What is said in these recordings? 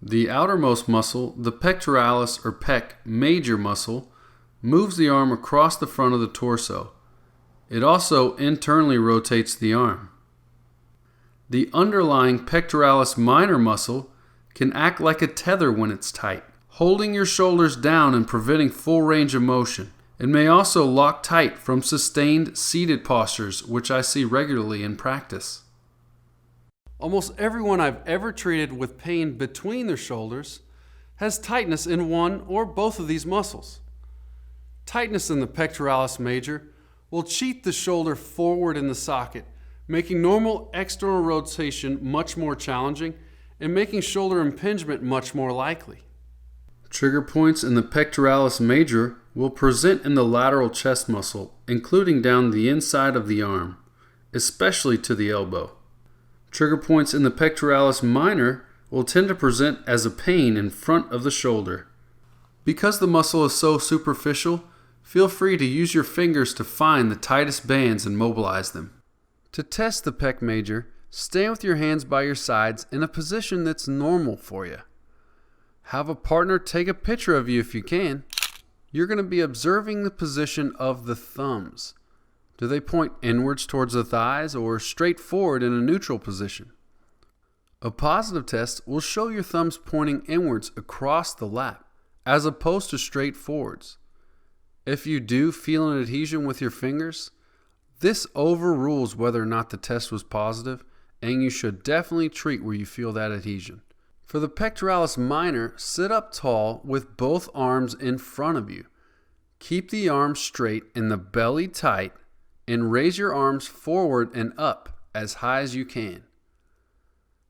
The outermost muscle, the pectoralis or pec major muscle, moves the arm across the front of the torso. It also internally rotates the arm. The underlying pectoralis minor muscle can act like a tether when it's tight, holding your shoulders down and preventing full range of motion. It may also lock tight from sustained seated postures, which I see regularly in practice. Almost everyone I've ever treated with pain between their shoulders has tightness in one or both of these muscles. Tightness in the pectoralis major will cheat the shoulder forward in the socket, making normal external rotation much more challenging and making shoulder impingement much more likely. Trigger points in the pectoralis major will present in the lateral chest muscle, including down the inside of the arm, especially to the elbow. Trigger points in the pectoralis minor will tend to present as a pain in front of the shoulder. Because the muscle is so superficial, feel free to use your fingers to find the tightest bands and mobilize them. To test the pec major, stand with your hands by your sides in a position that's normal for you. Have a partner take a picture of you if you can. You're going to be observing the position of the thumbs. Do they point inwards towards the thighs or straight forward in a neutral position? A positive test will show your thumbs pointing inwards across the lap, as opposed to straight forwards. If you do feel an adhesion with your fingers, this overrules whether or not the test was positive, and you should definitely treat where you feel that adhesion. For the pectoralis minor, sit up tall with both arms in front of you. Keep the arms straight and the belly tight, and raise your arms forward and up as high as you can.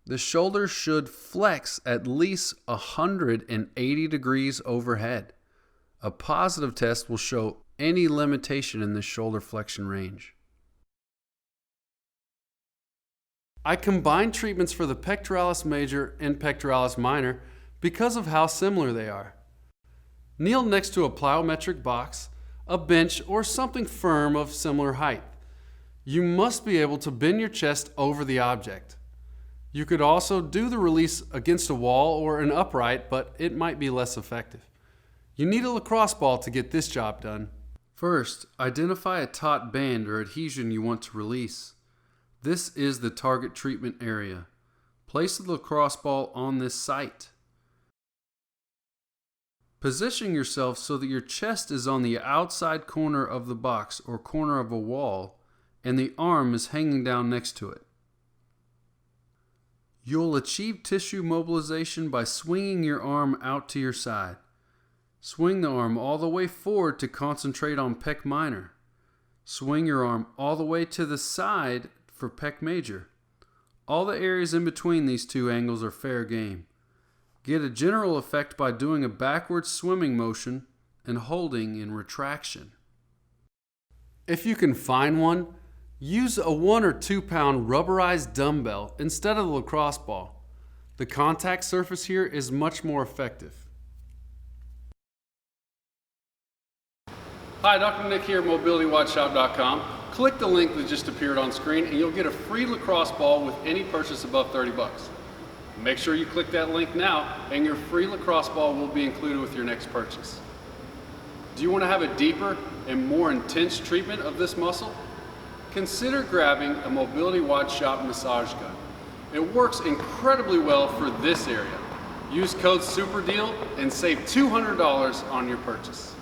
The shoulders should flex at least 180 degrees overhead. A positive test will show any limitation in the shoulder flexion range. I combine treatments for the pectoralis major and pectoralis minor because of how similar they are. Kneel next to a plyometric box, a bench, or something firm of similar height. You must be able to bend your chest over the object. You could also do the release against a wall or an upright, but it might be less effective. You need a lacrosse ball to get this job done. First, identify a taut band or adhesion you want to release. This is the target treatment area. Place the lacrosse ball on this site. Position yourself so that your chest is on the outside corner of the box or corner of a wall, and the arm is hanging down next to it. You'll achieve tissue mobilization by swinging your arm out to your side. Swing the arm all the way forward to concentrate on pec minor. Swing your arm all the way to the side for pec major. All the areas in between these two angles are fair game. Get a general effect by doing a backward swimming motion and holding in retraction. If you can find one, use a 1 or 2 pound rubberized dumbbell instead of the lacrosse ball. The contact surface here is much more effective. Hi, Dr. Nick here at MobilityWODShop.com. Click the link that just appeared on screen and you'll get a free lacrosse ball with any purchase above 30 bucks. Make sure you click that link now and your free lacrosse ball will be included with your next purchase. Do you want to have a deeper and more intense treatment of this muscle? Consider grabbing a MobilityWODShop massage gun. It works incredibly well for this area. Use code SUPERDEAL and save $200 on your purchase.